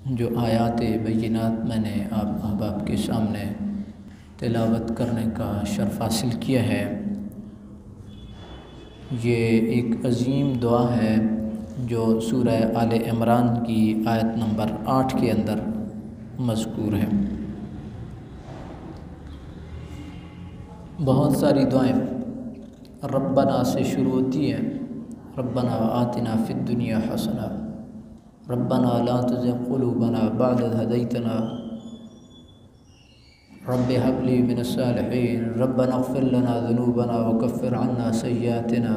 जो आयात बय्यिनात मैंने आप अहबाब के सामने तिलावत करने का शर्फ़ हासिल किया है, ये एक अज़ीम दुआ है जो सूरह आले इमरान की आयत नंबर 8 के अंदर मज़कूर है। बहुत सारी दुआएं रब्बना से शुरू होती हैं। रब्बना आतिना फ़िद दुनिया हसना, रब्बना ला तुज़िग़ क़ुलूबना बअद is हदैतना, rabbi hub Lee minus सालिहीन, रब्बना इग़फ़िर लना ज़ुनूबना व कफ़्फ़िर अन्ना सय्यिआतिना,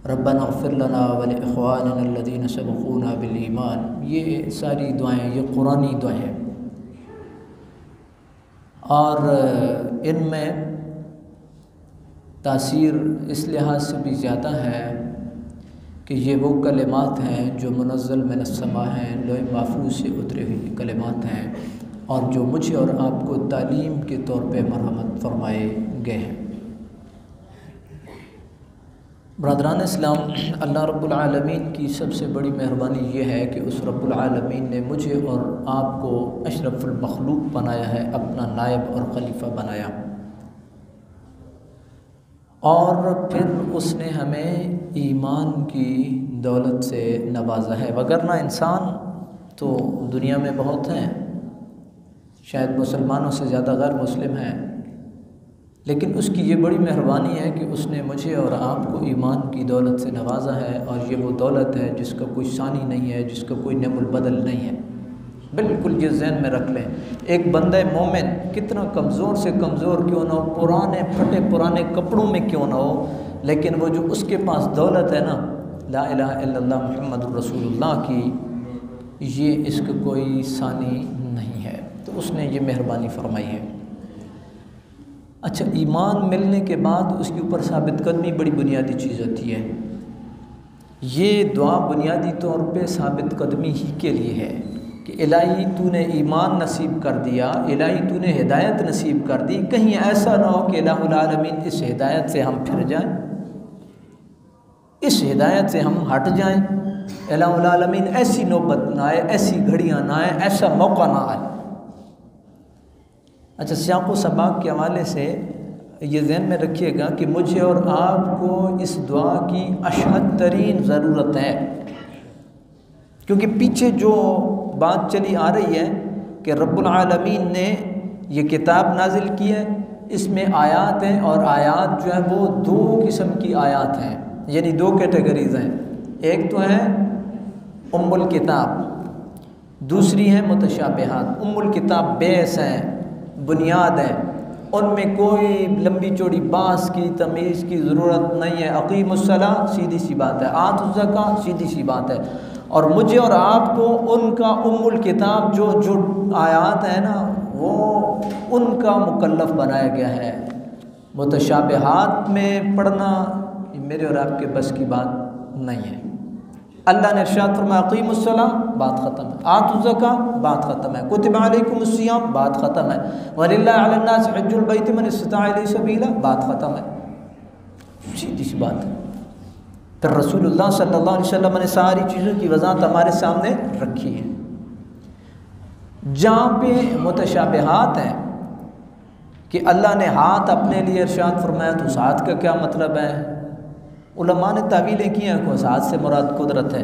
रब्बना इग़फ़िर लना व लिइख़वानिना अल्लज़ीना सबक़ूना बिल ईमान। ये सारी दुआएं ये कुरानी दुआएं हैं और इनमें तासीर इस लिहाज से भी ज़्यादा है कि ये वो कलिमात हैं जो मुनज़्ज़ल मिनस समा हैं, लौह महफ़ूज़ से उतरे हुए कलिमात हैं और जो मुझे और आपको तालीम के तौर पे मरहमत फरमाए गए हैं। ब्रदरान इस्लाम, अल्लाह रब्बुल आलमीन की सबसे बड़ी मेहरबानी ये है कि उस रब्बुल आलमीन ने मुझे और आपको अशरफुल मखलूक बनाया है, अपना नायब और खलीफा बनाया और फिर उसने हमें ईमान की दौलत से नवाजा है। वगरना इंसान तो दुनिया में बहुत हैं, शायद मुसलमानों से ज़्यादा गैर मुस्लिम हैं, लेकिन उसकी ये बड़ी मेहरबानी है कि उसने मुझे और आपको ईमान की दौलत से नवाजा है और ये वो दौलत है जिसका कोई सानी नहीं है, जिसका कोई नेमुल बदल नहीं है। बिल्कुल ये ज़हन में रख लें, एक बंदा मोमिन कितना कमज़ोर से कमज़ोर क्यों ना हो, पुराने फटे पुराने कपड़ों में क्यों ना हो, लेकिन वो जो उसके पास दौलत है ना, ला इलाहा इल्लल्लाह मुहम्मदुर रसूलुल्लाह की, ये इसका कोई सानी नहीं है। तो उसने ये मेहरबानी फरमाई है। अच्छा, ईमान मिलने के बाद उसके ऊपर साबित कदमी बड़ी बुनियादी चीज़ होती है। ये दुआ बुनियादी तौर पे साबित कदमी ही के लिए है कि इलाही तूने ईमान नसीब कर दिया, इलाही तूने हिदायत नसीब कर दी। कहीं ऐसा ना हो कि इलाहुल आलमीन इस हिदायत से हम फिर जाएं, इस हिदायत से हम हट जाएं। इलाहुल आलमीन ऐसी नौबत ना आए, ऐसी घड़ियाँ ना आए, ऐसा मौका ना आए। अच्छा, सियाक़ व सबाक़ के हवाले से ये ज़हन में रखिएगा कि मुझे और आपको इस दुआ की अशद तरीन ज़रूरत है, क्योंकि पीछे जो बात चली आ रही है कि रब्बुल आलमीन ने ये किताब नाजिल की है, इसमें आयात हैं और आयात जो है वो दो किस्म की आयात हैं, यानी दो कैटेगरीज़ हैं। एक तो है उम्मुल किताब, दूसरी है मुतशाबिहात। उम्मुल किताब बेस हैं, बुनियाद है, उनमें कोई लंबी चौड़ी बास की तमीज़ की ज़रूरत नहीं है। अक़ीमुस्सलाह सीधी सी बात है, आतुज़ ज़कात सीधी सी बात है। और मुझे और आपको उनका उम्मुल किताब जो जो आयात है ना, वो उनका मुकल्लफ़ बनाया गया है। मुतशाबिहात में पढ़ना मेरे और आपके बस की बात नहीं है। अल्लाह ने इरशाद फरमाया अक़ीमुस्सलाह, बात ख़त्म है। आतुज़ ज़कात, बात ख़त्म है। कुतिबा अलैकुमुस्सियाम, बात ख़त्म है। वलिल्लाहि अलन्नास हज्जुल बैत मन इस्तताअ इलैहि सबीला, बात ख़त्म है। सीधी सी बात है। फिर रसूलुल्लाह सल्लल्लाहु अलैहि वसल्लम ने सारी चीज़ों की वज़ाहत हमारे सामने रखी है। जहाँ पे मुतशाबिहात हैं कि अल्लाह ने हाथ अपने लिए इरशाद फरमाया, तो उस हाथ का क्या मतलब है? उलमा ने तावीलें की हैं कि उस हाथ से मुराद कुदरत है।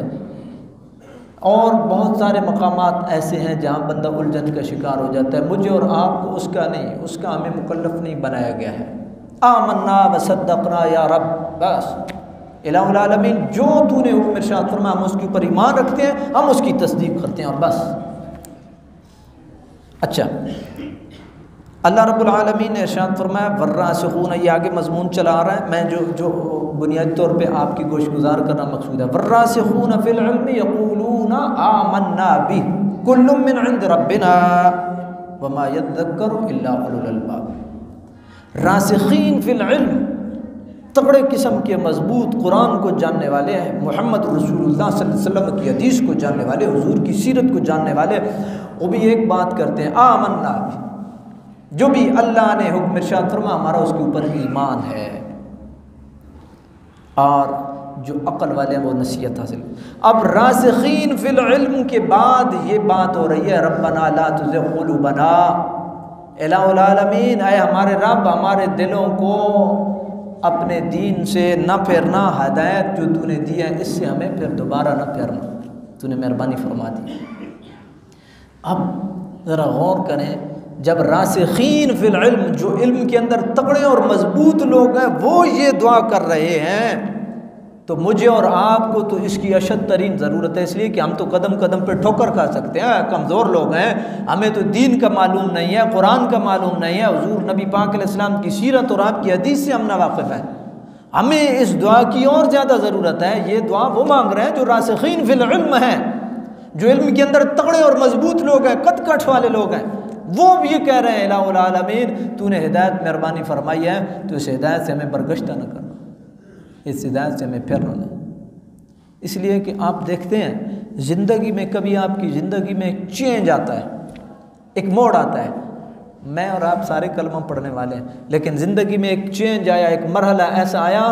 और बहुत सारे मकामात ऐसे हैं जहाँ बंदा उलझन का शिकार हो जाता है। मुझे और आपको उसका नहीं, उसका हमें मुकल्लफ़ नहीं बनाया गया है। आमन्ना व सद्दक़ना या रब, बस इलाहुल आलमीन जो तूने हुक्म इरशाद फरमाया हम उसके ऊपर ईमान रखते हैं, हम उसकी तस्दीक करते हैं और बस। अच्छा, अल्लाह रब्बुल आलमीन ने इरशाद फरमाया वर्रासिखून, ये आगे मज़मून चला आ रहा है, मैं जो बुनियादी तौर पे आपकी गोशगुजार करना मकसूद है। वर्रासिखून फिल इल्मि यक़ूलूना आमन्ना बिह कुल्लुम मिन इंद रब्बिना वमा यज़्ज़करु इल्ला उलुल अलबाब। रासिखीन फिल इल्म, तगड़े किस्म के मजबूत कुरान को जानने वाले हैं, मोहम्मद रसूलुल्लाह सल्लल्लाहु अलैहि वसल्लम की हदीस को जानने वाले, हुजूर की सीरत को जानने वाले, वो भी एक बात करते हैं, आमन्ना, जो भी अल्लाह ने हुक्म इरशाद फरमा हमारा उसके ऊपर ईमान है। और जो अक्ल वाले हैं वो नसीहत हासिल। अब रासिखीन फिल इल्म के बाद ये बात हो रही है, रब्बना ला तुज़िग़ क़ुलूबना, इलाहुल आलमीन, आए हमारे रब हमारे दिलों को अपने दीन से न फेरना, हदायत जो तूने दी है इससे हमें फिर दोबारा न फेरना, तूने मेहरबानी फरमा दी। अब ज़रा गौर करें, जब रासिखीन फिल इल्म, जो इल्म के अंदर तगड़े और मजबूत लोग हैं वो ये दुआ कर रहे हैं, तो मुझे और आपको तो इसकी अशद तरीन ज़रूरत है, इसलिए कि हम तो कदम कदम पे ठोकर खा सकते हैं, कमज़ोर लोग हैं, हमें तो दीन का मालूम नहीं है, कुरान का मालूम नहीं है, हुज़ूर नबी पाक अलैहिस्सलाम की सीरत और आपकी हदीस से हम ना वाकिफ़ हैं। हमें इस दुआ की और ज़्यादा ज़रूरत है। ये दुआ वो मांग रहे हैं जो रासिखीन फिल इल्म हैं, जो इल्म के अंदर तगड़े और मजबूत लोग हैं, कद काठ वाले लोग हैं, वो ये कह रहे हैं इलाहुल आलमीन तूने हिदायत मेहरबानी फरमाई है, तो इस हिदायत से हमें बरगश्ता न करना, इस हिदायत से हमें फिर नहीं। इसलिए कि आप देखते हैं ज़िंदगी में कभी आपकी ज़िंदगी में एक चेंज आता है, एक मोड़ आता है। मैं और आप सारे कलमा पढ़ने वाले हैं, लेकिन ज़िंदगी में एक चेंज आया, एक मरहला ऐसा आया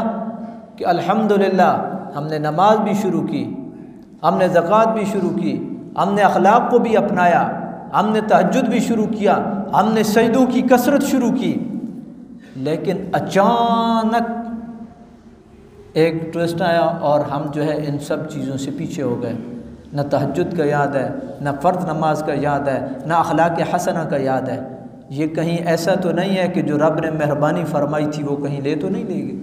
कि अल्हम्दुलिल्लाह हमने नमाज भी शुरू की, हमने ज़कात भी शुरू की, हमने अखलाक को भी अपनाया, हमने तहज्जुद भी शुरू किया, हमने सजदों की कसरत शुरू की, लेकिन अचानक एक ट्विस्ट आया और हम जो है इन सब चीज़ों से पीछे हो गए। न तहज्जुद का याद है, न फ़र्ज़ नमाज का याद है, न अखलाक हसना का याद है। ये कहीं ऐसा तो नहीं है कि जो रब ने मेहरबानी फरमाई थी वो कहीं ले तो नहीं लेगी।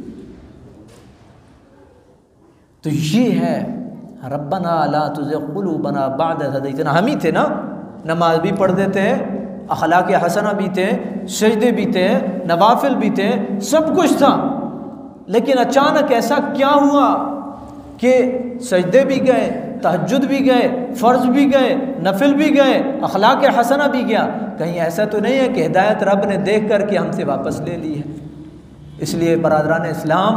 तो ये है रब्बना ला तुज़िग़ क़ुलूबना बअद इज़ हदैतना। हम ही थे ना, नमाज भी पढ़ देते हैं, अखलाक हसना भी थे, सजदे भी थे, नवाफिल भी थे, सब कुछ था, लेकिन अचानक ऐसा क्या हुआ कि सजदे भी गए, तहज्जुद भी गए, फ़र्ज़ भी गए, नफिल भी गए, अखलाक हसना भी गया। कहीं ऐसा तो नहीं है कि हिदायत रब ने देख कर के हमसे वापस ले ली है। इसलिए बरादरान इस्लाम,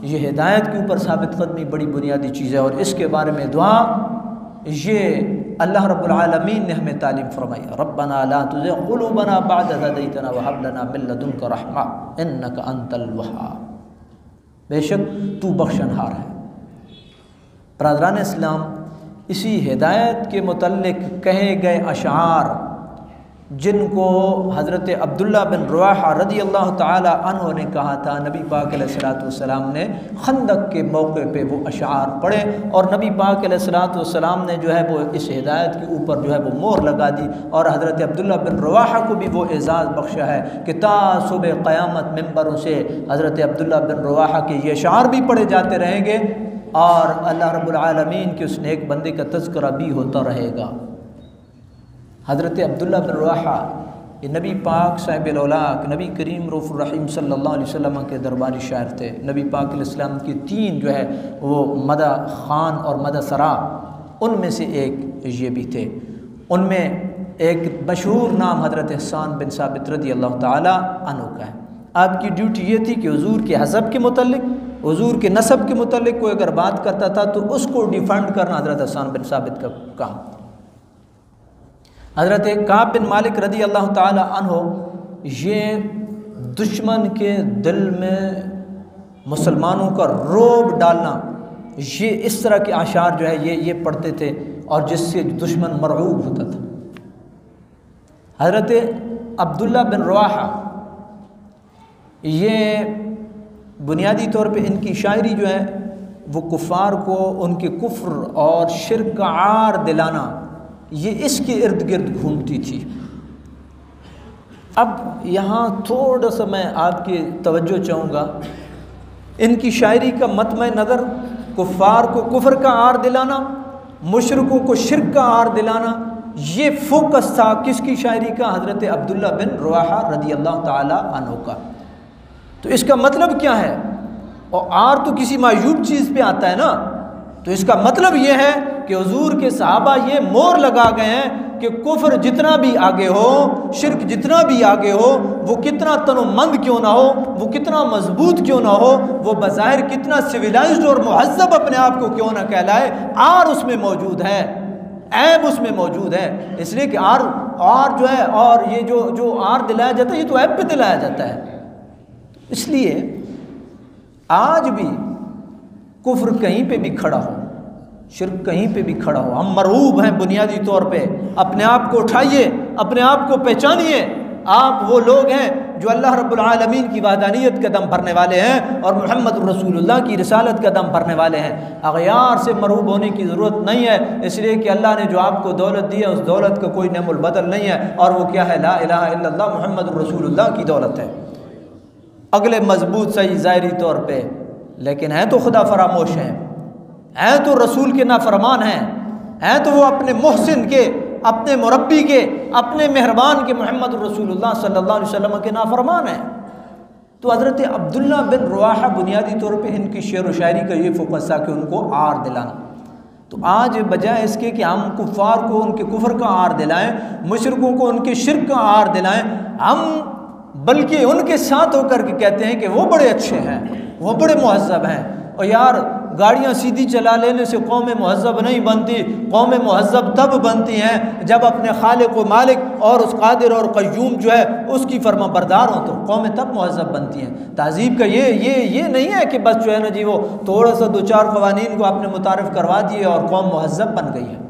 ये हिदायत के ऊपर साबित कदमी बड़ी बुनियादी चीज़ है, और इसके बारे में दुआ ये अल्लाह रब्बुल आलमीन ने हमें तालीम फरमाई, रब्बना ला तुज़िग़ क़ुलूबना बअद इज़ हदैतना व हब लना मिन लदुनका रहमा इन्नका अंतल वहाब। बेशक तू बख्शनहार है। बरादरान इस्लाम, इसी हिदायत के मुतल्लिक़ कहे गए अशार जिनको हज़रत अब्दुल्ला बिन रवाहा रज़ी अल्लाह ताला अन्हु ने कहा था, नबी पाक अलैहिस्सलातु वस्सलाम ने खंदक के मौके पे वो अशार पढ़े, और नबी पाक अलैहिस्सलातु वस्सलाम ने जो है वो इस हिदायत के ऊपर जो है वो मोहर लगा दी, और हज़रत अब्दुल्ला बिन रवाहा को भी वो एज़ाज़ बख्शा है कि ता सुबह क़यामत मिंबरों से हज़रत अब्दुल्ला बिन रवाहा के ये अशार भी पढ़े जाते रहेंगे, और अल्लाह रब्बुल आलमीन के उस नेक बंदे का तज़किरा भी होता रहेगा। हज़रत अब्दुल्ला बिन रवाहा ये नबी पाक साहिब औलाक नबी करीम रऊफ़ुर रहीम सल्लल्लाहु अलैहि वसल्लम के दरबारी शायर थे। नबी पाक अलैहिस्सलाम की तीन जो है वो मदा ख़ान और मदा सरा, उनमें से एक ये भी थे। उनमें एक मशहूर नाम हज़रत हसन बिन साबित रज़ी अल्लाह ताला अन्हु का है। आपकी ड्यूटी ये थी कि हुज़ूर के हसब के मुतल्लिक़, हुज़ूर के नसब के मुतल्लिक़ कोई अगर बात करता था तो उसको डिफेंड करना हज़रत हसन बिन साबित का काम। हज़रत काब बिन मालिक रज़ी अल्लाह ताला अन्हु ये दुश्मन के दिल में मुसलमानों का रोब डालना, ये इस तरह के आशार जो है ये पढ़ते थे, और जिससे दुश्मन मरऊब होता था। हज़रत अब्दुल्ला बिन रवाहा ये बुनियादी तौर पे इनकी शायरी जो है वो कुफ़ार को उनके कुफ्र और शिर्क का आर दिलाना, ये इसके इर्द गिर्द घूमती थी। अब यहाँ थोड़ा सा मैं आपकी तवज्जो चाहूँगा, इनकी शायरी का मतमय नज़र कुफ़ार को कुफ्र का आर दिलाना, मुशरिकों को शिर्क का आर दिलाना, ये फोकस था किसकी शायरी का? हज़रत अब्दुल्ला बिन रवाहा रज़ी अल्लाह ताला अन्हु का। तो इसका मतलब क्या है? और आर तो किसी मायूब चीज़ पे आता है ना, तो इसका मतलब ये है कि हुजूर के सहाबा ये मोहर लगा गए हैं कि कुफ्र जितना भी आगे हो, शिर्क जितना भी आगे हो, वो कितना तनोमंद क्यों ना हो, वो कितना मजबूत क्यों ना हो, वो बज़ाहिर कितना सिविलाइज्ड और मुहज़्ज़ब अपने आप को क्यों ना कहलाए, आर उसमें मौजूद है, ऐब उसमें मौजूद है। इसलिए कि आर जो है, और ये जो आर दिलाया जाता है ये तो ऐब पे दिलाया जाता है। इसलिए आज भी कुफ्र कहीं पे भी खड़ा हो, शिर्क कहीं पे भी खड़ा हो, हम मरऊब हैं बुनियादी तौर पे। अपने आप को उठाइए, अपने आप को पहचानिए। आप वो लोग हैं जो अल्लाह रब्बुल आलमीन की वहदानियत का दम भरने वाले हैं और मुहम्मद रसूलुल्लाह की रिसालत का दम भरने वाले हैं। अगयार से मरऊब होने की ज़रूरत नहीं है, इसलिए कि अल्लाह ने जो आपको दौलत दी है उस दौलत का कोई नेमुल बदल नहीं है, और वो क्या है? ला इलाहा इल्लल्लाह मुहम्मद रसूलुल्लाह की दौलत है। अगले मजबूत सही ज़ाहिरी तौर पे, लेकिन हैं तो खुदा फरामोश हैं तो रसूल के नाफरमान हैं तो वो अपने मोहसिन के, अपने मुरब्बी के, अपने मेहरबान के मोहम्मद रसूलुल्लाह सल्लल्लाहु अलैहि वसल्लम के नाफरमान हैं। तो हज़रत अब्दुल्ला बिन रवाहा बुनियादी तौर पे इनकी शेर व शायरी का ये फोकस था कि उनको आर दिलाना। तो आज बजाय इसके कि हम कुफ़ार को उनके कुफ्र का आर दिलाएं, मुशरिकों को उनके शिर्क का आर दिलाएं, हम बल्कि उनके साथ होकर के कहते हैं कि वो बड़े अच्छे हैं, वो बड़े मुहज़्ज़ब हैं। और यार, गाड़ियाँ सीधी चला लेने से कौमें मुहज़्ज़ब नहीं बनती। कौमें मुहज़्ज़ब तब बनती हैं जब अपने खालिक व मालिक और उस कादिर और क़य्यूम जो है उसकी फर्मा बरदार हों, तो कौमें तब मुहज़्ज़ब बनती हैं। तहज़ीब का ये नहीं है कि बस जो है ना जी वो थोड़ा सा दो चार क़वानीन को आपने मुतारिफ़ करवा दिए और कौम मुहज़्ज़ब बन गई है।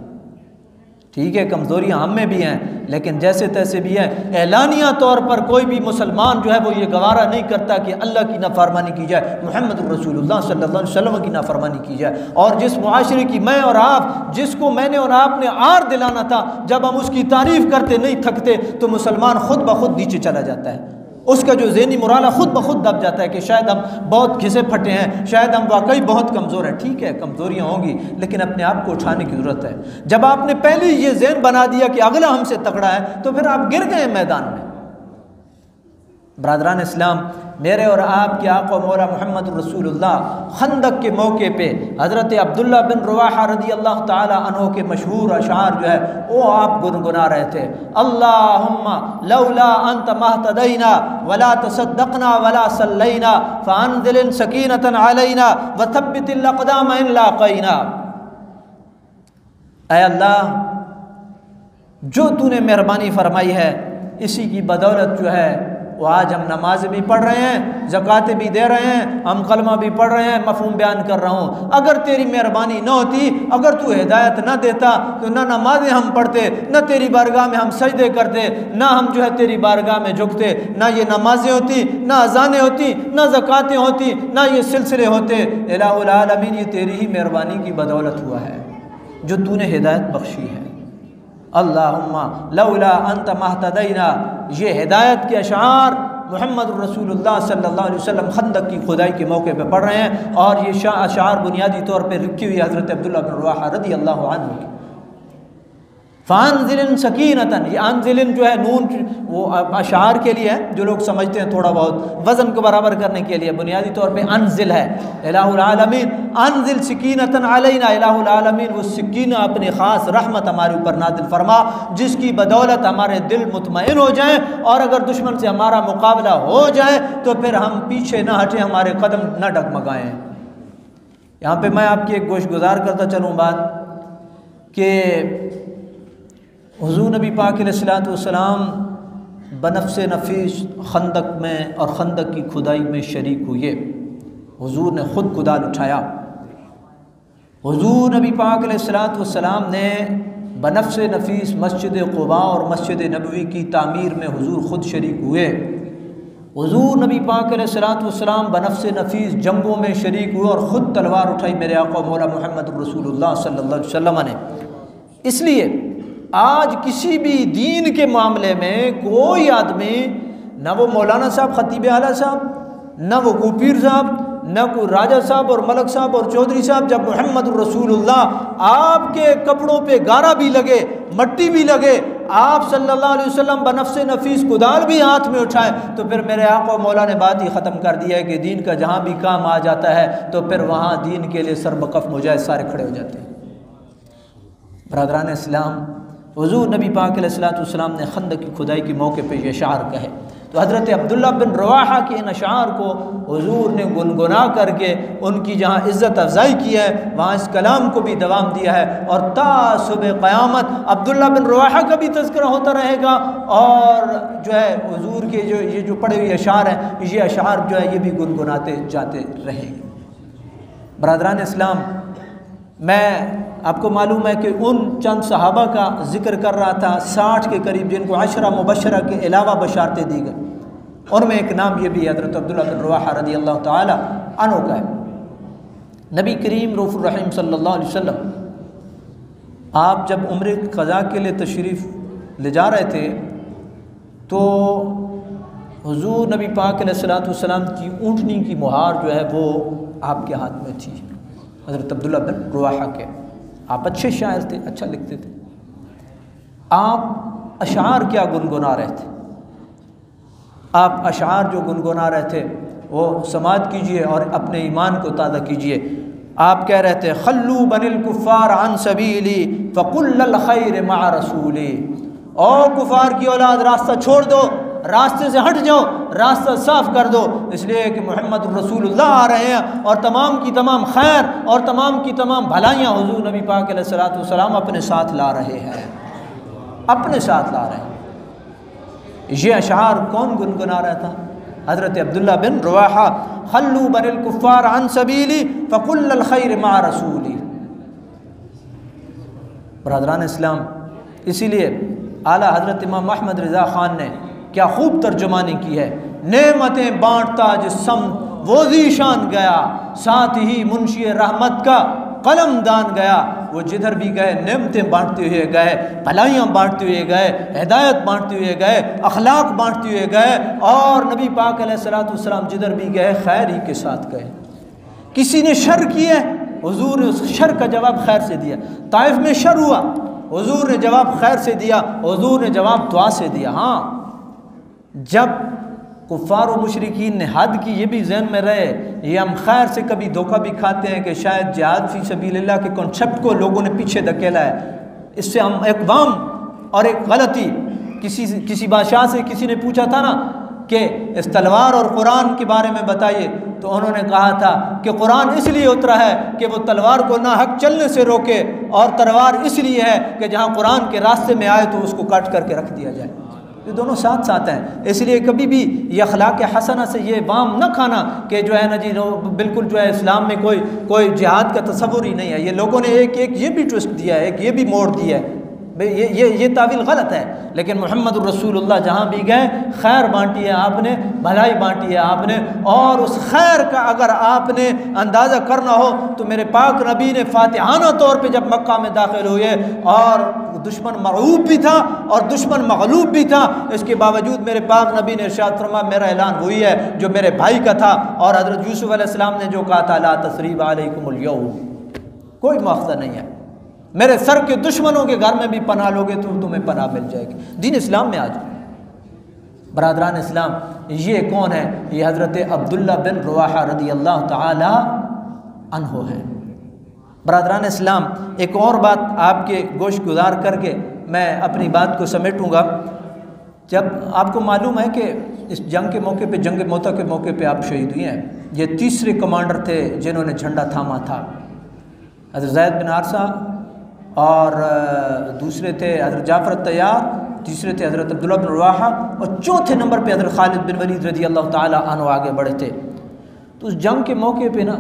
ठीक है, कमज़ोरियाँ हम में भी हैं, लेकिन जैसे तैसे भी हैं। एलानिया तौर पर कोई भी मुसलमान जो है वो ये गवारा नहीं करता कि अल्लाह की नाफरमानी की जाए, मुहम्मद रसूलुल्लाह सल्लल्लाहु अलैहि वसल्लम की नाफरमानी की जाए। और जिस मुआशरे की मैं और आप, जिसको मैंने और आपने आर दिलाना था, जब हम उसकी तारीफ़ करते नहीं थकते तो मुसलमान खुद ब खुद नीचे चला जाता है। उसका जो ज़हनी मुराला खुद ब खुद दब जाता है कि शायद हम बहुत घिसे फटे हैं, शायद हम वाकई बहुत कमज़ोर हैं। ठीक है, कमज़ोरियाँ होंगी, लेकिन अपने आप को उठाने की ज़रूरत है। जब आपने पहले ये ज़हन बना दिया कि अगला हमसे तगड़ा है, तो फिर आप गिर गए मैदान में। बरादरान इस्लाम, मेरे और आपके आका मौला मुहम्मद रसूलुल्लाह खंदक के मौके पे हज़रत अब्दुल्ला बिन रवाहा रज़ी अल्लाह ताला अन्हु के मशहूर अशार जो है वो आप गुनगुना रहे थे। अल्लाहुम्मा लौला अंत महतदैना वला तसद्दक़ना वला सल्लैना फ़अंज़िल सकीनतन अलैना व थब्बितिल अक़दाम इन लाक़ैना। ऐ अल्लाह, जो तूने मेहरबानी फरमाई है इसी की बदौलत जो है वो आज हम नमाज भी पढ़ रहे हैं, ज़कात भी दे रहे हैं, हम कलमा भी पढ़ रहे हैं, मफ़हूम बयान कर रहा हूँ। अगर तेरी मेहरबानी न होती, अगर तू हिदायत न देता, तो ना नमाज़ें हम पढ़ते, न तेरी बारगाह में हम सजदे करते, ना हम जो है तेरी बारगाह में झुकते, ना ये नमाज़ें होती, ना अज़ानें होती, ना ज़कातें होती, ना ये सिलसिले होते। इलाहुल आलमीन, ये तेरी ही मेहरबानी की बदौलत हुआ है जो तूने हिदायत बख्शी है। अल्लाहुम्मा लौला अंत महतदैना, ये हिदायत के अशार मुहम्मद रसूलुल्लाह सल्लल्लाहु अलैहि वसल्लम खंदक की खुदाई के मौके पे पढ़ रहे हैं। और ये अशार बुनियादी तौर पे लिखी हुई हज़रत अब्दुल्ला बिन रवाहा रज़ी अल्लाह अन्हु की। फ़अंज़िल सकीनतन, ये अनज़िल जो है नून वो अशार के लिए है, जो लोग समझते हैं थोड़ा बहुत वज़न को बराबर करने के लिए, बुनियादी तौर पे अनज़िल है। इलाहुल आलमीन अनज़िल सकीनतन अलैना, इलाहुल आलमीन वो सकीना अपनी ख़ास रहमत हमारे ऊपर नाज़िल फरमा, जिसकी बदौलत हमारे दिल मुतमईन हो जाएँ, और अगर दुश्मन से हमारा मुकाबला हो जाए तो फिर हम पीछे न हटें, हमारे कदम न डगमगाएँ। यहाँ पर मैं आपकी एक गोशगुजार करता चलूँ बात कि हुज़ूर नबी पाक अलैहिस्सलातु वस्सलाम बनफ्स नफीस खंदक में और खंदक की खुदाई में शरीक हुए। हुज़ूर ने ख़ुद कुदाल उठाया। हुज़ूर नबी पाक अलैहिस्सलातु वस्सलाम ने बनफ्स नफीस मस्जिद क़ुबा और मस्जिद नबवी की तामीर में हुज़ूर ख़ुद शरीक हुए। हुज़ूर नबी पाक अलैहिस्सलातु वस्सलाम बनफ्स नफीस जंगों में शरीक हुए और ख़ुद तलवार उठाई मेरे आका मौला मुहम्मद रसूलुल्लाह सल्लल्लाहु अलैहि वसल्लम ने। इसलिए आज किसी भी दीन के मामले में कोई आदमी, न वो मौलाना साहब खतीब आला साहब, न वो पीर साहब, न कोई राजा साहब और मलक साहब और चौधरी साहब, जब मुहम्मद रसूलुल्लाह आपके कपड़ों पे गारा भी लगे, मट्टी भी लगे, आप सल्लल्लाहु अलैहि वसल्लम बनफ्स नफीस कुदाल भी हाथ में उठाएं, तो फिर मेरे आका मौला ने बात ही ख़त्म कर दिया है कि दीन का जहाँ भी काम आ जाता है तो फिर वहाँ दीन के लिए सरबकफ मुजाहिद सारे खड़े हो जाते हैं। बरादरान इस्लाम, हुज़ूर नबी पाक अलैहिस्सलातु वस्सलाम ने खंदक की खुदाई के मौके पे ये अशार कहे, तो हज़रत अब्दुल्ला बिन रवाहा के इन अशार को हुज़ूर ने गुनगुना करके उनकी जहाँ इज़्ज़त अफ़ज़ाई की है वहाँ इस कलाम को भी दवाम दिया है। और ता सुबह क़यामत अब्दुल्ला बिन रवाहा का भी तज़किरा होता रहेगा, और जो है हुज़ूर के जो पढ़े हुए अशार हैं, ये अशार जो है ये भी गुनगुनाते जाते रहेंगे। बरादरान इस्लाम, मैं आपको मालूम है कि उन चंद सहाबा का जिक्र कर रहा था 60 के करीब जिनको अशरा मुबशरा के अलावा बशारतें दी गई, और में एक नाम ये भी हज़रत अब्दुल्लाह बिन रवाहा रज़ी अल्लाह ताला अन्हु का है। नबी करीम रऊफ़ुर रहीम सल्लल्लाहु अलैहि वसल्लम आप जब उम्रे क़ज़ा के लिए तशरीफ़ ले जा रहे थे तो हुज़ूर नबी पाक अलैहिस्सलातु वस्सलाम की ऊँटनी की मुहार जो है वो आपके हाथ में थी, हज़रत अब्दुल्लाह बिन रवाहा के। आप अच्छे शायर थे, अच्छा लिखते थे। आप अशार क्या गुनगुना रहे थे? आप अशार जो गुनगुना रहे थे वो समात कीजिए और अपने ईमान को ताज़ा कीजिए। आप कह रहे थे खल्लू बनिल कुफ़ार अन सबीली फ़कुल्ल खैर मा रसूली। ओ कुफ़ार की औलाद, रास्ता छोड़ दो, रास्ते से हट जाओ, रास्ता साफ़ कर दो, इसलिए कि मोहम्मद रसूलुल्लाह आ रहे हैं और तमाम की तमाम खैर और तमाम की तमाम भलाइयाँ हुज़ूर नबी पाक अलैहिस्सलातु वस्सलाम अपने साथ ला रहे हैं, अपने साथ ला रहे हैं। ये अशार कौन गुनगुना रहा था? हज़रत अब्दुल्लाह बिन रवाहा। खल्लू बनिल कुफ़ार अन सबीली फ़कुल्ल खैर मा रसूली। बरादरान इस्लाम, इसीलिए आला हज़रत इमाम अहमद रज़ा ख़ान ने क्या खूब तर्जुमानी की है। नेमतें बांटता जिसम वो ज़ीशान गया, साथ ही मुंशी रहमत का कलम दान गया। वो जिधर भी गए नेमतें बांटते हुए गए, भलाइयाँ बांटते हुए गए, हिदायत बांटते हुए गए, अखलाक बांटते हुए गए, और नबी पाक अलैहिस्सलातु वस्सलाम जिधर भी गए खैर ही के साथ गए। किसी ने शर किया, हुजूर ने उस शर का जवाब खैर से दिया। ताइफ में शर हुआ, हुजूर ने जवाब खैर से दिया, हुजूर ने जवाब दुआ से दिया। हाँ, जब कुफ़ार व मुशरिकीन ने हद की, ये भी ज़हन में रहे, ये हम खैर से कभी धोखा भी खाते हैं कि शायद जिहाद फ़ी सबीलिल्लाह के कॉन्सेप्ट को लोगों ने पीछे धकेला है। इससे हम एक वाम और एक गलती, किसी बादशाह से किसी ने पूछा था ना कि इस तलवार और कुरान के बारे में बताइए, तो उन्होंने कहा था कि कुरान इसलिए उतरा है कि वो तलवार को ना हक चलने से रोके, और तलवार इसलिए है कि जहाँ कुरान के रास्ते में आए तो उसको काट करके रख दिया जाए। ये दोनों साथ साथ हैं। इसलिए कभी भी ये अखलाक हसना से ये वाम न खाना कि जो है ना जी, बिल्कुल जो है इस्लाम में कोई जिहाद का तस्वुर ही नहीं है। ये लोगों ने एक ये भी ट्विस्ट दिया है, एक ये भी मोड़ दिया है, ये तावील गलत है। लेकिन मोहम्मद रसूलुल्लाह जहाँ भी गए खैर बांटी है आपने, भलाई बांटी है आपने, और उस खैर का अगर आपने अंदाज़ा करना हो तो मेरे पाक नबी ने फातिहाना तौर पे जब मक्का में दाखिल हुए और दुश्मन मग़लूब भी था और दुश्मन मग़लूब भी था, इसके बावजूद मेरे पाक नबी ने इरशाद फरमाया मेरा ऐलान वही है जो मेरे भाई का था। और हज़रत यूसुफ़ अलैहिस्सलाम ने जो कहा था ला तस्रीब अलैकुमुल यौम, कोई मुआख़ज़ा नहीं है, मेरे सर के दुश्मनों के घर में भी पनाह लोगे तो तुम्हें पनाह मिल जाएगी। दीन इस्लाम में आज बरादरान इस्लाम, ये कौन है? ये हज़रत अब्दुल्लाह बिन रवाहा रज़ी अल्लाह ताला अन्हु है। बरादरान इस्लाम, एक और बात आपके गोश गुजार करके मैं अपनी बात को समेटूँगा। जब आपको मालूम है कि इस जंग के मौके पे, जंग मोता के मौके पे आप शहीद हुए हैं, ये तीसरे कमांडर थे जिन्होंने झंडा थामा था। हज़रत ज़ैद बिन हारिसा और दूसरे थे हज़रत जाफ़र तैयार, तीसरे थे हज़रत अब्दुल्लाह बिन रवाहा, और चौथे नंबर पे हज़रत खालिद बिन वलीद रज़ी अल्लाह ताला अन्हु आगे बढ़े थे। तो उस जंग के मौके पे ना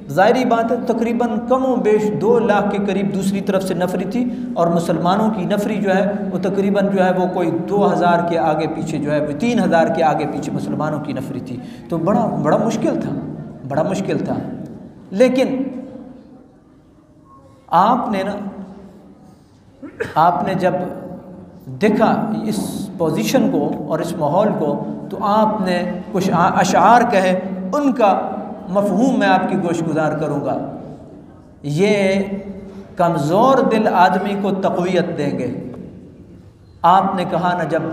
ज़ाहिरी बात है तकरीबन कमो बेश 2 लाख के करीब दूसरी तरफ से नफरी थी, और मुसलमानों की नफरी जो है वो तकरीबन जो है वो कोई 2000 के आगे पीछे जो है वो 3000 के आगे पीछे मुसलमानों की नफरी थी। तो बड़ा मुश्किल था, बड़ा मुश्किल था। लेकिन आपने जब देखा इस पोजीशन को और इस माहौल को, तो आपने कुछ अशार कहे, उनका मफहूम मैं आपकी गोश गुजार करूँगा। ये कमज़ोर दिल आदमी को तक़वियत देंगे। आपने कहा ना, जब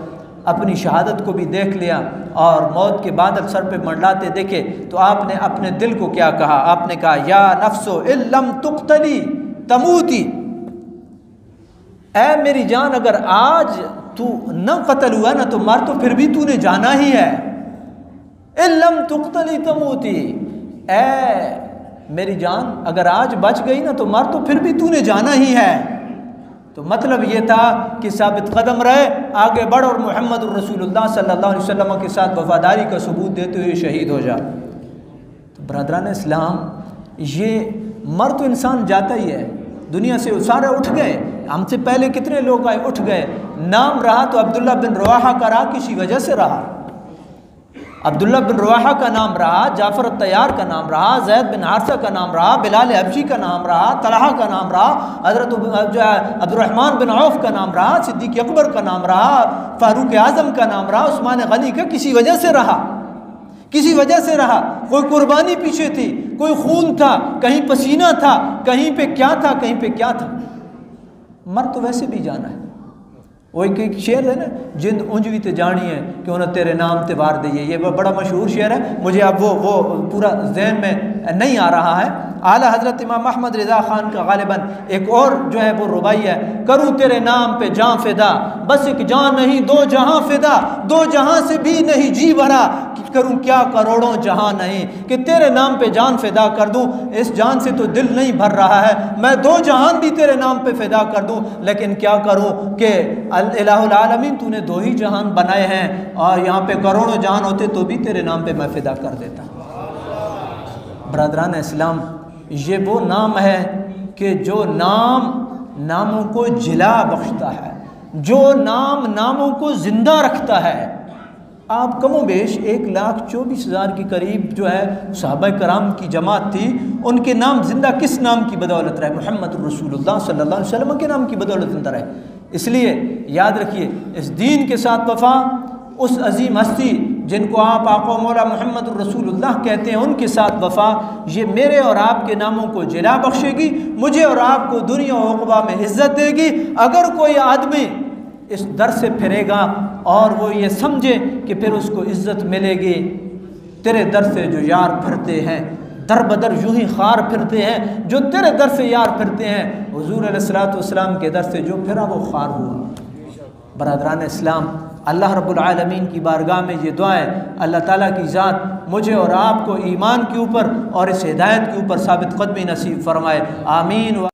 अपनी शहादत को भी देख लिया और मौत के बादल सर पे मंडलाते देखे, तो आपने अपने दिल को क्या कहा? आपने कहा या नफ्सो इल्लम तुक़तली तमूती, ऐ मेरी जान अगर आज तू न कत्ल हुआ ना तो मर तो फिर भी तूने जाना ही है। इल्लम तुक़तली तमूती, ऐ मेरी जान अगर आज बच गई ना तो मर तो फिर भी तूने जाना ही है। तो मतलब ये था कि साबित कदम रहे, आगे बढ़ और मोहम्मद रसूलुल्लाह सल्लल्लाहु अलैहि वसल्लम के साथ वफादारी का सबूत देते हुए शहीद हो जा। तो ब्रदरान इस्लाम, ये मर तो इंसान जाता ही है दुनिया से, सारे उठ गए, हमसे पहले कितने लोग आए उठ गए। नाम रहा तो अब्दुल्ला बिन रवाहा का रहा, किसी वजह से रहा। अब्दुल्ला बिन रवाहा का नाम रहा, जाफ़र तैयार का नाम रहा, ज़ैद बिन हारिसा का नाम रहा, बिलाल हबशी का नाम रहा, तलहा का नाम रहा, हज़रत अब्दुर्रहमान बिन औफ का नाम रहा, सिद्दीक़ अकबर का नाम रहा, फ़ारूक आज़म का नाम रहा, उस्मान गनी का किसी वजह से रहा, किसी वजह से रहा। कोई कुर्बानी पीछे थी, कोई खून था, कहीं पसीना था, कहीं पे क्या था, कहीं पे क्या था। मर तो वैसे भी जाना है। वो एक शेर है ना, जिंद उंज भी तो जानी है क्यों ना तेरे नाम ते वार दइए, ये बड़ा मशहूर शेर है, मुझे अब वो पूरा जहन में नहीं आ रहा है। आला हज़रत इमाम अहमद रज़ा ख़ान का गालिबन एक और जो है वो रुबाई है, करूँ तेरे नाम पे जान फ़िदा, बस एक जान नहीं दो जहां फ़िदा, दो जहां से भी नहीं जी भरा, करूँ क्या करोड़ों जहां नहीं, कि तेरे नाम पे जान फ़िदा कर दूँ, इस जान से तो दिल नहीं भर रहा है, मैं दो जहान भी तेरे नाम पे फ़िदा कर दूँ, लेकिन क्या करूँ कि इलाहुल आलमीन तूने दो ही जहान बनाए हैं, और यहाँ पे करोड़ों जहान होते तो भी तेरे नाम पे मैं फ़िदा कर देता। बरदरान इस्लाम, ये वो नाम है कि जो नाम नामों को जिला बख्शता है, जो नाम नामों को ज़िंदा रखता है। आप कमोबेश 1,24,000 के करीब जो है सहाबा कराम की जमात थी, उनके नाम ज़िंदा किस नाम की बदौलत रहे? मोहम्मद रसूलुल्लाह सल्लल्लाहु अलैहि वसल्लम के नाम की बदौलत ज़िंदा रहे। इसलिए याद रखिए, इस दीन के साथ वफ़ा, उस अजीम हस्ती जिनको आप आक़ा मौला मोहम्मद रसूलुल्लाह कहते हैं, उनके साथ वफ़ा, ये मेरे और आपके नामों को जिला बख्शेगी, मुझे और आपको दुनिया और उक़बा में इज़्ज़त देगी। अगर कोई आदमी इस दर से फिरेगा और वो ये समझे कि फिर उसको इज़्ज़त मिलेगी, तेरे दर से जो यार फिरते हैं दर बदर यूँ ही खार फिरते हैं, जो तेरे दर से यार फिरते हैं, हुज़ूर अलैहिस्सलातु वस्सलाम के दर से जो फिरा वो खार हुआ। बरदरान इस्लाम, अल्लाह रब्बुल आलमीन की बारगाह में ये दुआएं, अल्लाह ताला की ज़ात मुझे और आपको ईमान के ऊपर और इस हिदायत के ऊपर साबित क़दमी नसीब फरमाए। आमीन।